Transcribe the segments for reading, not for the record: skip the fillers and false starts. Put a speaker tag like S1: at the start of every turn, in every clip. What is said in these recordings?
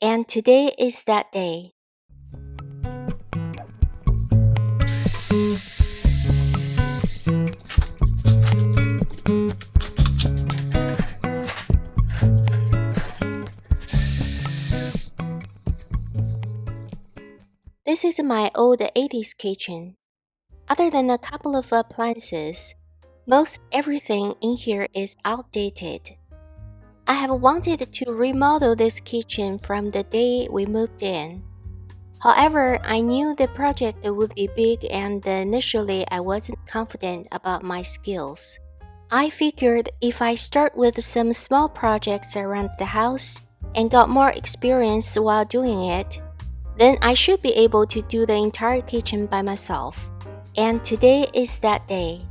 S1: and today is that day. This is my old 80s kitchen. Other than a couple of appliances, most everything in here is outdated. I have wanted to remodel this kitchen from the day we moved in. However, I knew the project would be big and initially I wasn't confident about my skills. I figured if I start with some small projects around the house and got more experience while doing it, then I should be able to do the entire kitchen by myself. And today is that day.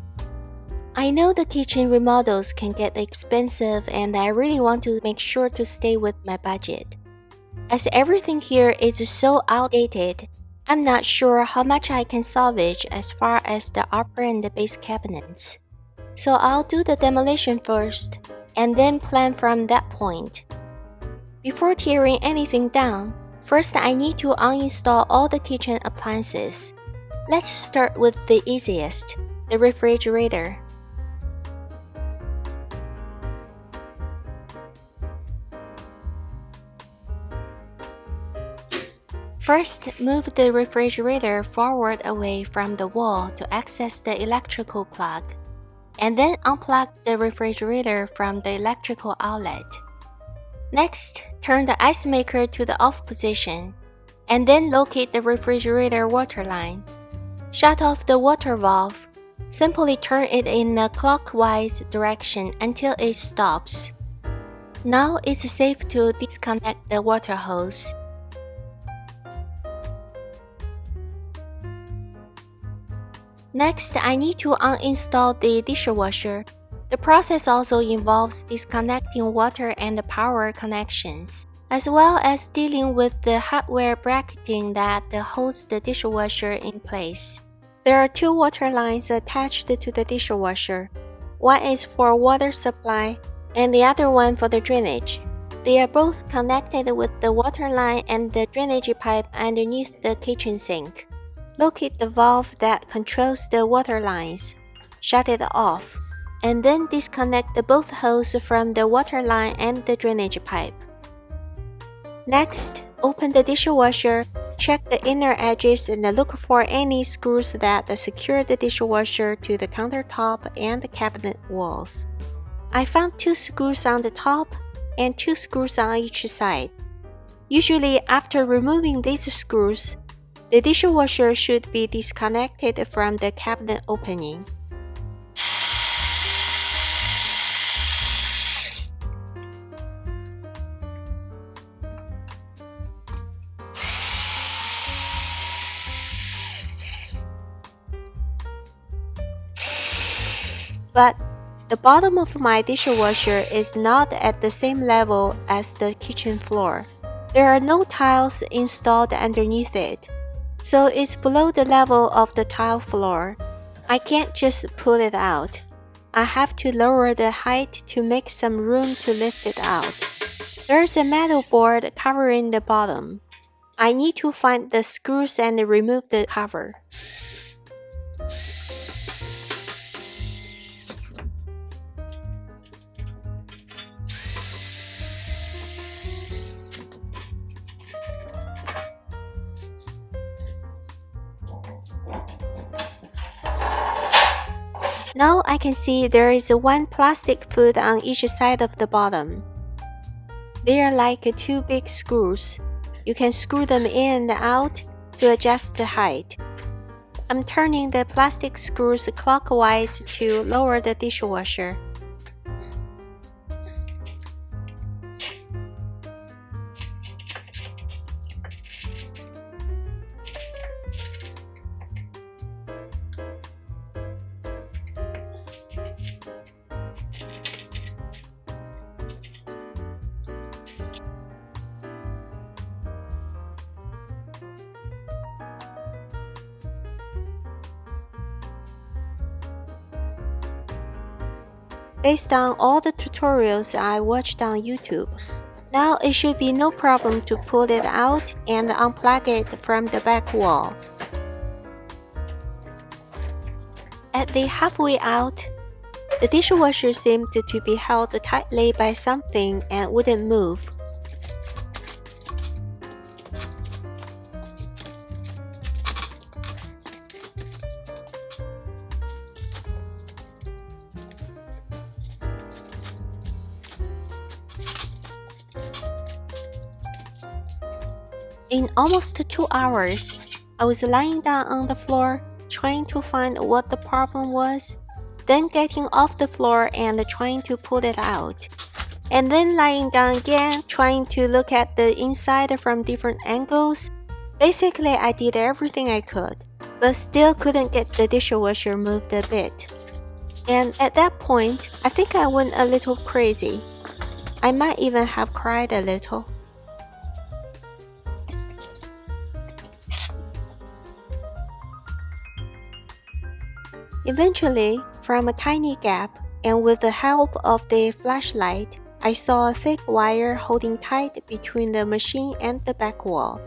S1: I know the kitchen remodels can get expensive and I really want to make sure to stay with my budget. As everything here is so outdated, I'm not sure how much I can salvage as far as the upper and the base cabinets. So I'll do the demolition first, and then plan from that point. Before tearing anything down, first I need to uninstall all the kitchen appliances. Let's start with the easiest, the refrigerator. First, move the refrigerator forward away from the wall to access the electrical plug, and then unplug the refrigerator from the electrical outlet. Next, turn the ice maker to the off position, and then locate the refrigerator water line. Shut off the water valve. Simply turn it in a clockwise direction until it stops. Now it's safe to disconnect the water hose. Next, I need to uninstall the dishwasher. The process also involves disconnecting water and power connections, as well as dealing with the hardware bracketing that holds the dishwasher in place. There are two water lines attached to the dishwasher. One is for water supply, and the other one for the drainage. They are both connected with the water line and the drainage pipe underneath the kitchen sink. Locate the valve that controls the water lines, shut it off, and then disconnect both hoses from the water line and the drainage pipe. Next, open the dishwasher, check the inner edges and look for any screws that secure the dishwasher to the countertop and the cabinet walls. I found 2 screws on the top and 2 screws on each side. Usually, after removing these screws, the dishwasher should be disconnected from the cabinet opening. But the bottom of my dishwasher is not at the same level as the kitchen floor. There are no tiles installed underneath it, so it's below the level of the tile floor. I can't just pull it out. I have to lower the height to make some room to lift it out. There's a metal board covering the bottom. I need to find the screws and remove the cover. Now I can see there is one plastic foot on each side of the bottom. They are like 2 big screws. You can screw them in and out to adjust the height. I'm turning the plastic screws clockwise to lower the dishwasher. Based on all the tutorials I watched on YouTube, Now it should be no problem to pull it out and unplug it from the back wall. At the halfway out, the dishwasher seemed to be held tightly by something and wouldn't move. In almost 2 hours, I was lying down on the floor trying to find what the problem was, then getting off the floor and trying to pull it out, and then lying down again trying to look at the inside from different angles. Basically, I did everything I could, but still couldn't get the dishwasher moved a bit. And at that point, I think I went a little crazy. I might even have cried a little. Eventually, from a tiny gap, and with the help of the flashlight, I saw a thick wire holding tight between the machine and the back wall.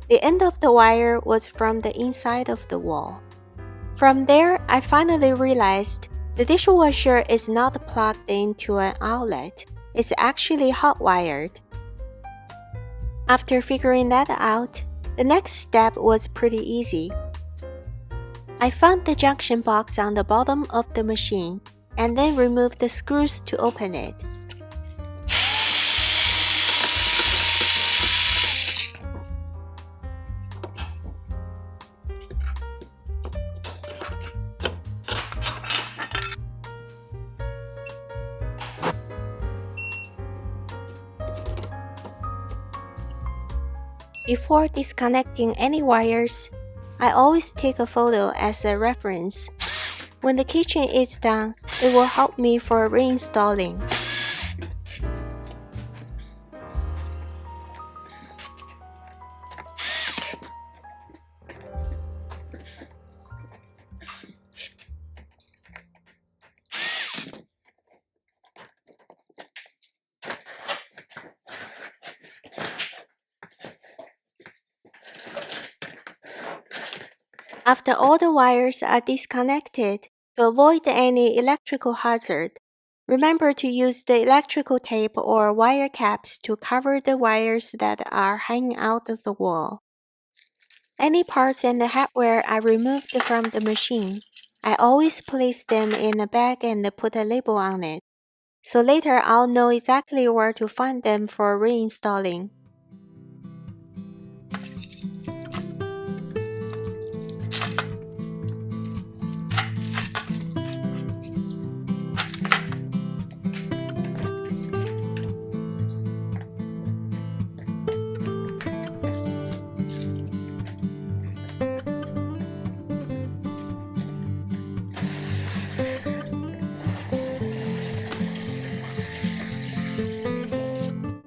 S1: The end of the wire was from the inside of the wall. From there, I finally realized the dishwasher is not plugged into an outlet. It's actually hot-wired. After figuring that out, the next step was pretty easy. I found the junction box on the bottom of the machine and then removed the screws to open it. Before disconnecting any wires, I always take a photo as a reference. When the kitchen is done, it will help me for reinstalling. After all the wires are disconnected, to avoid any electrical hazard, remember to use the electrical tape or wire caps to cover the wires that are hanging out of the wall. Any parts and the hardware I removed from the machine, I always place them in a bag and put a label on it, so later I'll know exactly where to find them for reinstalling.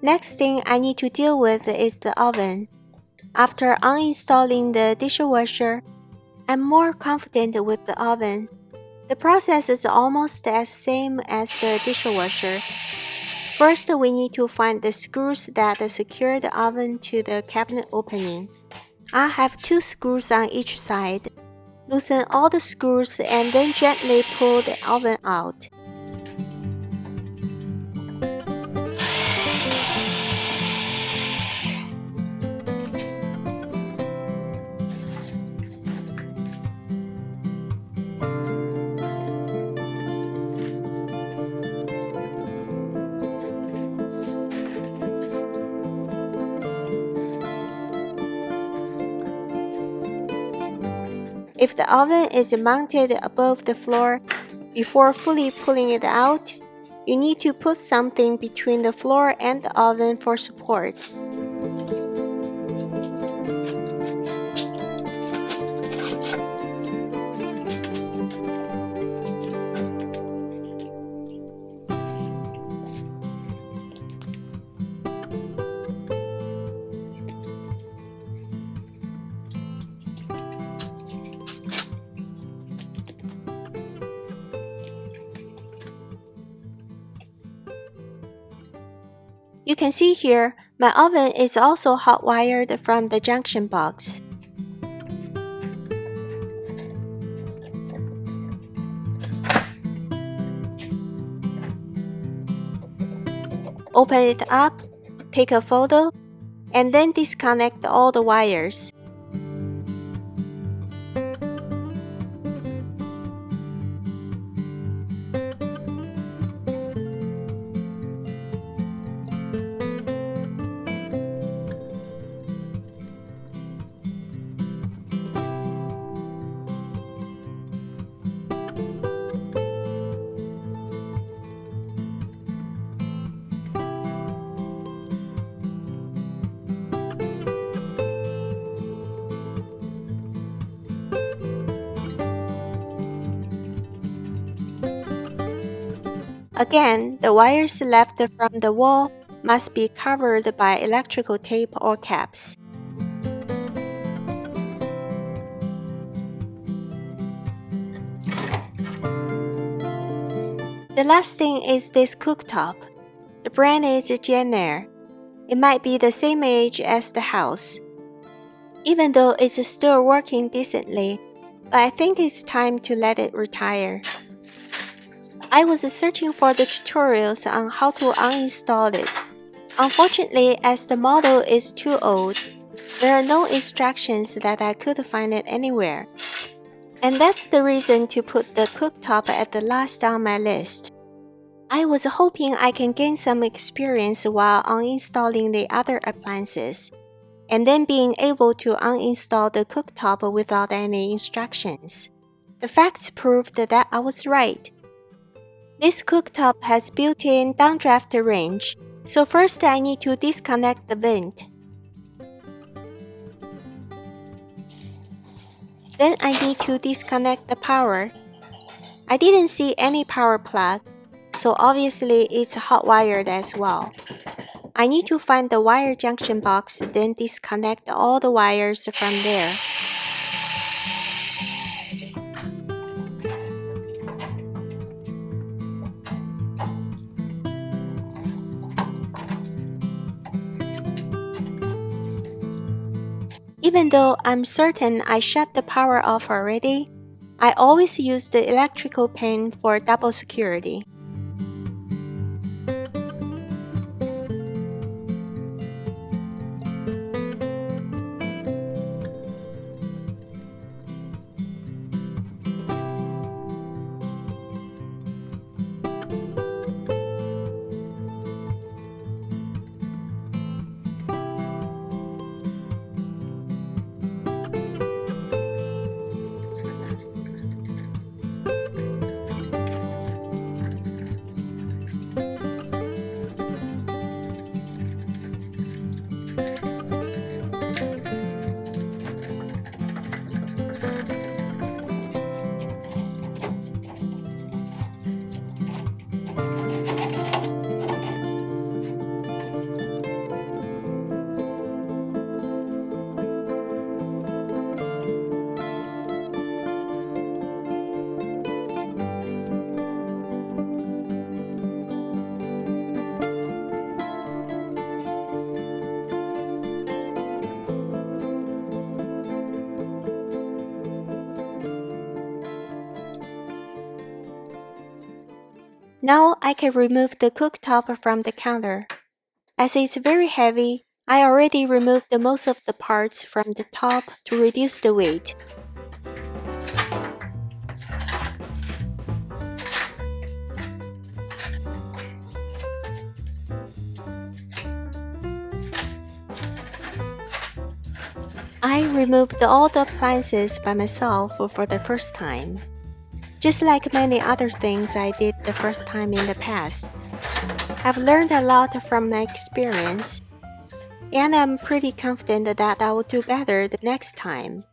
S1: Next thing I need to deal with is the oven. After uninstalling the dishwasher, I'm more confident with the oven. The process is almost the same as the dishwasher. First, we need to find the screws that secure the oven to the cabinet opening. I have 2 screws on each side. Loosen all the screws and then gently pull the oven out. If the oven is mounted above the floor, before fully pulling it out, you need to put something between the floor and the oven for support. You can see here, My oven is also hot-wired from the junction box. Open it up, take a photo, and then disconnect all the wires. Again, the wires left from the wall must be covered by electrical tape or caps. The last thing is this cooktop. The brand is Jenner. It might be the same age as the house. Even though it's still working decently, but I think it's time to let it retire. I was searching for the tutorials on how to uninstall it. Unfortunately, as the model is too old, there are no instructions that I could find it anywhere. And that's the reason to put the cooktop at the last on my list. I was hoping I can gain some experience while uninstalling the other appliances, and then being able to uninstall the cooktop without any instructions. The facts proved that I was right. This cooktop has built-in downdraft range, so first I need to disconnect the vent. Then I need to disconnect the power. I didn't see any power plug, so obviously it's hot-wired as well. I need to find the wire junction box, then disconnect all the wires from there. Even though I'm certain I shut the power off already, I always use the electrical pin for double security. Now I can remove the cooktop from the counter. As it's very heavy, I already removed most of the parts from the top to reduce the weight. I removed all the appliances by myself for the first time. Just like many other things I did the first time in the past. I've learned a lot from my experience, and I'm pretty confident that I will do better the next time.